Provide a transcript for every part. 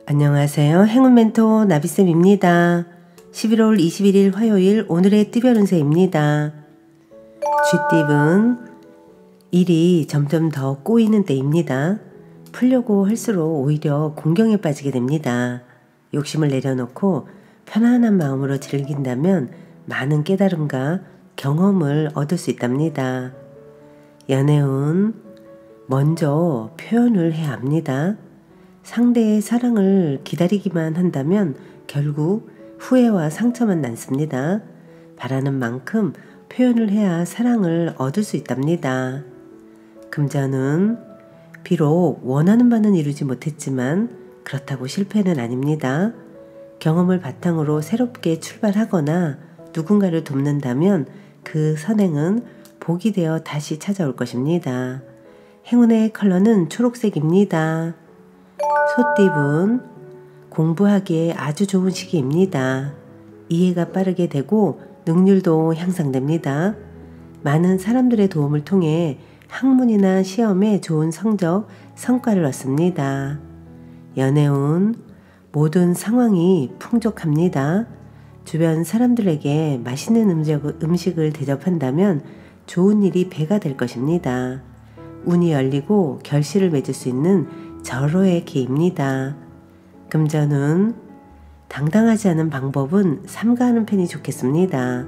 안녕하세요. 행운 멘토 나비쌤입니다. 11월 21일 화요일 오늘의 띠별 운세입니다. 쥐띠은 일이 점점 더 꼬이는 때입니다. 풀려고 할수록 오히려 공경에 빠지게 됩니다. 욕심을 내려놓고 편안한 마음으로 즐긴다면 많은 깨달음과 경험을 얻을 수 있답니다. 연애운 먼저 표현을 해야 합니다. 상대의 사랑을 기다리기만 한다면 결국 후회와 상처만 남습니다. 바라는 만큼 표현을 해야 사랑을 얻을 수 있답니다. 금전은 비록 원하는 바는 이루지 못했지만 그렇다고 실패는 아닙니다. 경험을 바탕으로 새롭게 출발하거나 누군가를 돕는다면 그 선행은 복이 되어 다시 찾아올 것입니다. 행운의 컬러는 초록색입니다. 소띠분 공부하기에 아주 좋은 시기입니다. 이해가 빠르게 되고 능률도 향상됩니다. 많은 사람들의 도움을 통해 학문이나 시험에 좋은 성과를 얻습니다. 연애운 모든 상황이 풍족합니다. 주변 사람들에게 맛있는 음식을 대접한다면 좋은 일이 배가 될 것입니다. 운이 열리고 결실을 맺을 수 있는 절호의 기입니다. 금전은 당당하지 않은 방법은 삼가하는 편이 좋겠습니다.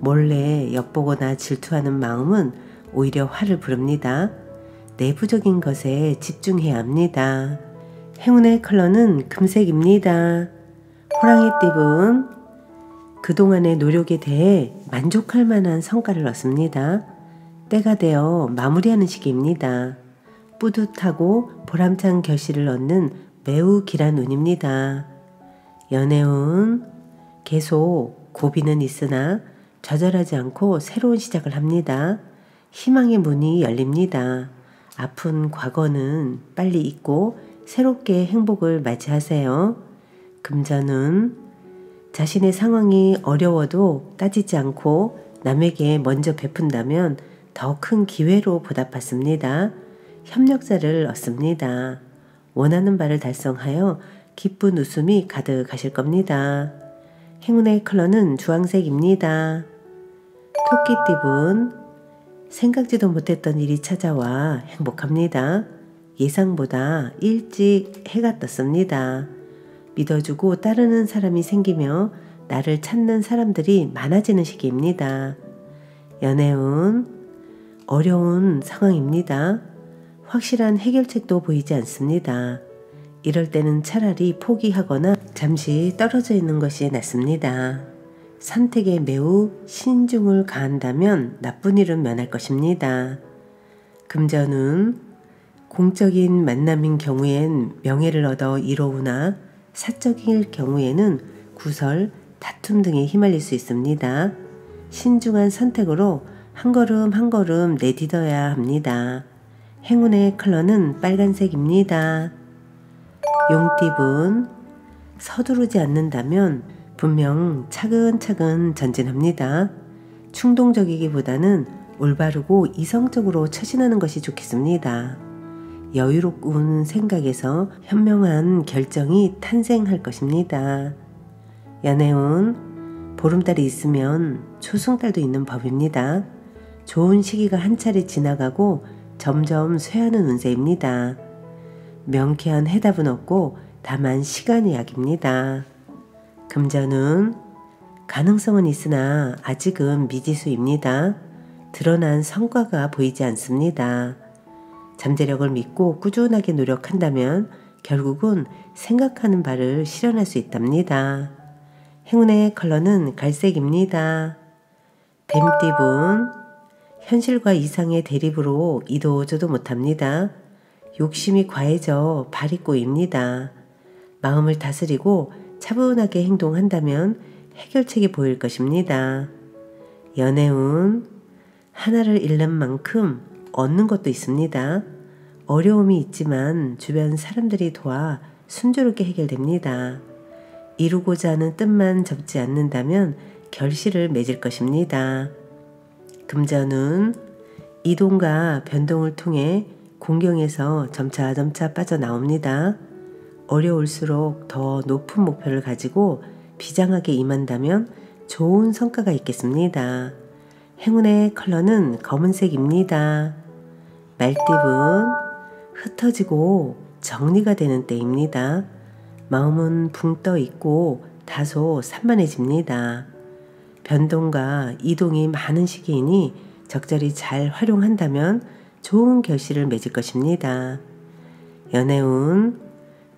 몰래 엿보거나 질투하는 마음은 오히려 화를 부릅니다. 내부적인 것에 집중해야 합니다. 행운의 컬러는 금색입니다. 호랑이띠분 그동안의 노력에 대해 만족할 만한 성과를 얻습니다. 때가 되어 마무리하는 시기입니다. 뿌듯하고 보람찬 결실을 얻는 매우 길한 운입니다. 연애운 계속 고비는 있으나 좌절하지 않고 새로운 시작을 합니다. 희망의 문이 열립니다. 아픈 과거는 빨리 잊고 새롭게 행복을 맞이하세요. 금전은 자신의 상황이 어려워도 따지지 않고 남에게 먼저 베푼다면 더 큰 기회로 보답받습니다. 협력자를 얻습니다. 원하는 바를 달성하여 기쁜 웃음이 가득하실 겁니다. 행운의 컬러는 주황색입니다. 토끼띠분 생각지도 못했던 일이 찾아와 행복합니다. 예상보다 일찍 해가 떴습니다. 믿어주고 따르는 사람이 생기며 나를 찾는 사람들이 많아지는 시기입니다. 연애운 어려운 상황입니다. 확실한 해결책도 보이지 않습니다. 이럴 때는 차라리 포기하거나 잠시 떨어져 있는 것이 낫습니다. 선택에 매우 신중을 가한다면 나쁜 일은 면할 것입니다. 금전은 공적인 만남인 경우엔 명예를 얻어 이로우나 사적일 경우에는 구설, 다툼 등에 휘말릴 수 있습니다. 신중한 선택으로 한 걸음 한 걸음 내딛어야 합니다. 행운의 컬러는 빨간색입니다. 용띠분 서두르지 않는다면 분명 차근차근 전진합니다. 충동적이기보다는 올바르고 이성적으로 처신하는 것이 좋겠습니다. 여유로운 생각에서 현명한 결정이 탄생할 것입니다. 연애운 보름달이 있으면 초승달도 있는 법입니다. 좋은 시기가 한 차례 지나가고 점점 쇠하는 운세입니다. 명쾌한 해답은 없고 다만 시간의 약입니다. 금전은 가능성은 있으나 아직은 미지수입니다. 드러난 성과가 보이지 않습니다. 잠재력을 믿고 꾸준하게 노력한다면 결국은 생각하는 바를 실현할 수 있답니다. 행운의 컬러는 갈색입니다. 뱀띠분 현실과 이상의 대립으로 이도저도 못합니다. 욕심이 과해져 발이 꼬입니다. 마음을 다스리고 차분하게 행동한다면 해결책이 보일 것입니다. 연애운 하나를 잃는 만큼 얻는 것도 있습니다. 어려움이 있지만 주변 사람들이 도와 순조롭게 해결됩니다. 이루고자 하는 뜻만 접지 않는다면 결실을 맺을 것입니다. 금전은 이동과 변동을 통해 공경에서 점차 빠져나옵니다. 어려울수록 더 높은 목표를 가지고 비장하게 임한다면 좋은 성과가 있겠습니다. 행운의 컬러는 검은색입니다. 말띠분, 흩어지고 정리가 되는 때입니다. 마음은 붕 떠 있고 다소 산만해집니다. 변동과 이동이 많은 시기이니 적절히 잘 활용한다면 좋은 결실을 맺을 것입니다. 연애운,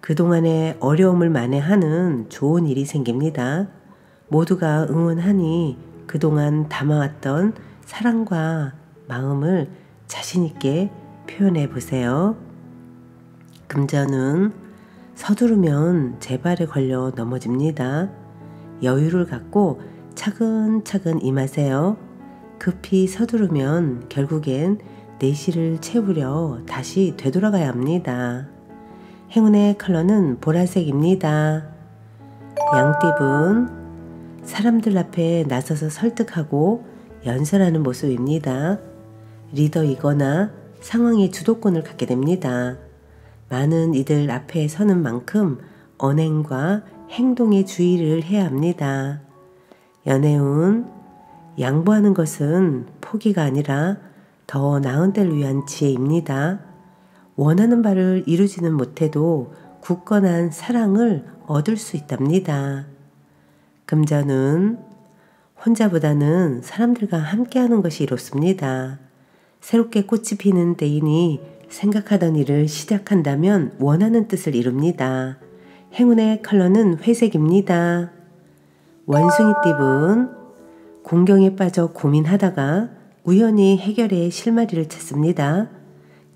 그동안의 어려움을 만회하는 좋은 일이 생깁니다. 모두가 응원하니 그동안 담아왔던 사랑과 마음을 자신있게 표현해 보세요. 금전은 서두르면 제 발에 걸려 넘어집니다. 여유를 갖고 차근차근 임하세요. 급히 서두르면 결국엔 내실을 채우려 다시 되돌아가야 합니다. 행운의 컬러는 보라색입니다. 양띠분, 사람들 앞에 나서서 설득하고 연설하는 모습입니다. 리더이거나 상황의 주도권을 갖게 됩니다. 많은 이들 앞에 서는 만큼 언행과 행동에 주의를 해야 합니다. 연애운, 양보하는 것은 포기가 아니라 더 나은 때를 위한 지혜입니다. 원하는 바를 이루지는 못해도 굳건한 사랑을 얻을 수 있답니다. 금전은 혼자보다는 사람들과 함께하는 것이 이롭습니다. 새롭게 꽃이 피는 때이니 생각하던 일을 시작한다면 원하는 뜻을 이룹니다. 행운의 컬러는 회색입니다. 원숭이띠분, 공경에 빠져 고민하다가 우연히 해결의 실마리를 찾습니다.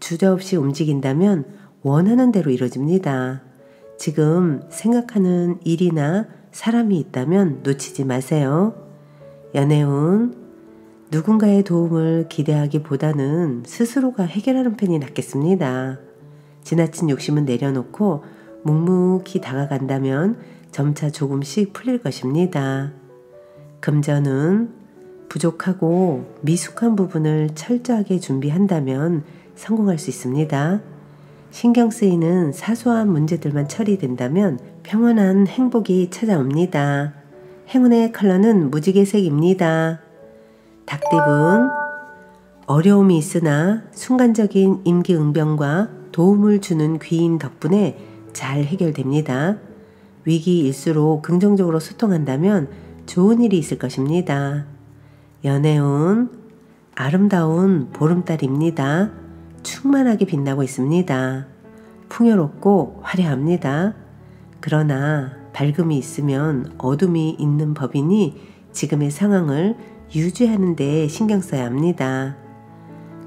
주저없이 움직인다면 원하는 대로 이루어집니다. 지금 생각하는 일이나 사람이 있다면 놓치지 마세요. 연애운, 누군가의 도움을 기대하기보다는 스스로가 해결하는 편이 낫겠습니다. 지나친 욕심은 내려놓고 묵묵히 다가간다면 점차 조금씩 풀릴 것입니다. 금전은 부족하고 미숙한 부분을 철저하게 준비한다면 성공할 수 있습니다. 신경 쓰이는 사소한 문제들만 처리된다면 평온한 행복이 찾아옵니다. 행운의 컬러는 무지개색입니다. 닭띠분, 어려움이 있으나 순간적인 임기응변과 도움을 주는 귀인 덕분에 잘 해결됩니다. 위기일수록 긍정적으로 소통한다면 좋은 일이 있을 것입니다. 연애운, 아름다운 보름달입니다. 충만하게 빛나고 있습니다. 풍요롭고 화려합니다. 그러나 밝음이 있으면 어둠이 있는 법이니 지금의 상황을 유지하는 데 신경 써야 합니다.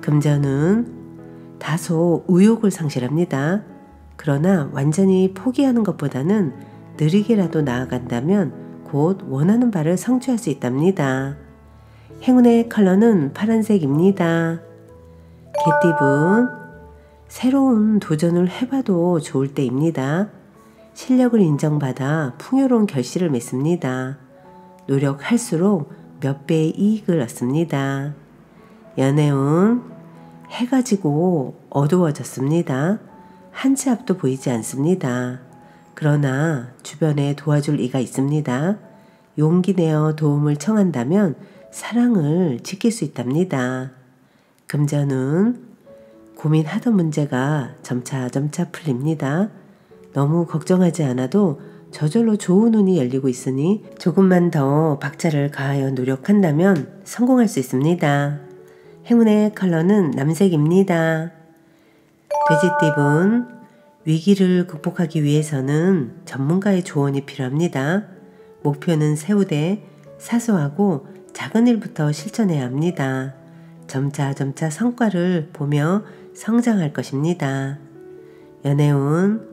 금전은 다소 의욕을 상실합니다. 그러나 완전히 포기하는 것보다는 느리게라도 나아간다면 곧 원하는 바를 성취할 수 있답니다. 행운의 컬러는 파란색입니다. 개띠분, 새로운 도전을 해봐도 좋을 때입니다. 실력을 인정받아 풍요로운 결실을 맺습니다. 노력할수록 몇 배의 이익을 얻습니다. 연애운, 해가 지고 어두워졌습니다. 한 치 앞도 보이지 않습니다. 그러나 주변에 도와줄 이가 있습니다. 용기 내어 도움을 청한다면 사랑을 지킬 수 있답니다. 금전은 고민하던 문제가 점차 풀립니다. 너무 걱정하지 않아도 저절로 좋은 운이 열리고 있으니 조금만 더 박차를 가하여 노력한다면 성공할 수 있습니다. 행운의 컬러는 남색입니다. 돼지띠분, 위기를 극복하기 위해서는 전문가의 조언이 필요합니다. 목표는 세우되 사소하고 작은 일부터 실천해야 합니다. 점차 성과를 보며 성장할 것입니다. 연애운,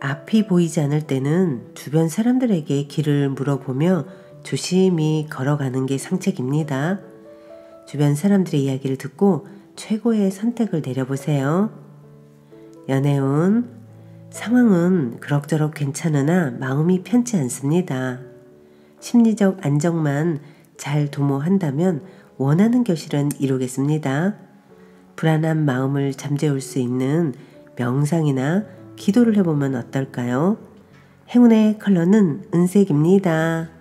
앞이 보이지 않을 때는 주변 사람들에게 길을 물어보며 조심히 걸어가는 게 상책입니다. 주변 사람들의 이야기를 듣고 최고의 선택을 내려보세요. 연애운, 상황은 그럭저럭 괜찮으나 마음이 편치 않습니다. 심리적 안정만 잘 도모한다면 원하는 결실은 이루겠습니다. 불안한 마음을 잠재울 수 있는 명상이나 기도를 해보면 어떨까요? 행운의 컬러는 은색입니다.